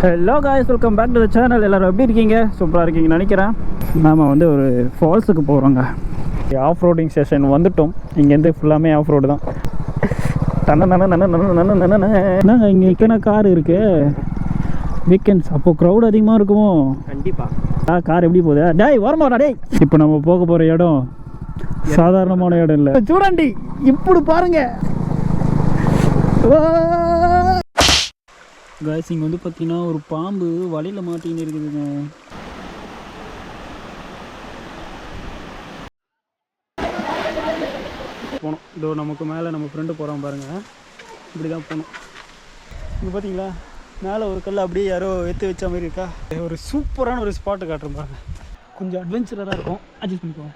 Hello guys, welcome back to the channel. எல்லோரும் எப்படி இருக்கீங்க? சூப்பராக இருக்கீங்கன்னு நினைக்கிறேன். நாம் வந்து ஒரு ஃபால்ஸுக்கு போகிறோங்க. ஆஃப் ரோடிங் செஷன் வந்துட்டோம். இங்கேருந்து ஃபுல்லாமே ஆஃப் ரோடு தான். என்னங்க இங்கே இத்தனை கார் இருக்குது? வீக்கெண்ட்ஸ் அப்போது க்ரௌட் அதிகமாக இருக்குமோ? கண்டிப்பாக. கார் எப்படி போகுது? டேய் வரமாடா டேய். இப்போ நம்ம போக போகிற இடம் சாதாரணமான இடம் இல்லை. சூடாண்டி இப்படி பாருங்க. காய்ஸ், இங்கே வந்து பார்த்தீங்கன்னா ஒரு பாம்பு வலையில் மாட்டின்னு இருக்குதுங்க. போனோம். இதோ நமக்கு மேலே நம்ம ஃப்ரெண்டு போகிறோம் பாருங்கள். இப்படி தான் போகணும். இங்கே பார்த்தீங்களா மேலே ஒரு கல் அப்படியே யாரோ எடுத்து வச்ச மாதிரி இருக்கா. ஒரு சூப்பரான ஒரு ஸ்பாட்டு காட்டுறோம் பாருங்கள். கொஞ்சம் அட்வென்ச்சராக இருக்கும். அட்ஜஸ்ட் பண்ணிக்கோங்க.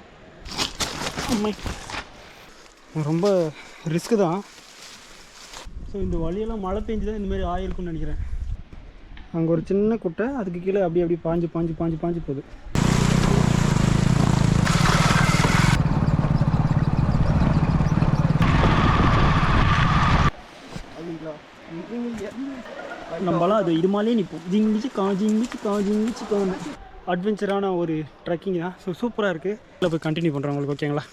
ரொம்ப ரிஸ்க்கு தான். ஸோ இந்த வழியெல்லாம் மழை பெஞ்சு தான் இந்தமாரி ஆயிருக்குன்னு நினைக்கிறேன். அங்கே ஒரு சின்ன குட்டை, அதுக்கு கீழே அப்படி பாஞ்சு போகுது. நம்மளாம் அது இது மாதிரியே நிற்போம். ஜிங்கிச்சு அட்வென்ச்சரான ஒரு ட்ரெக்கிங் தான். ஸோ சூப்பராக இருக்குது. இதில் போய் கண்டினியூ பண்ணுறோம் உங்களுக்கு. ஓகேங்களா?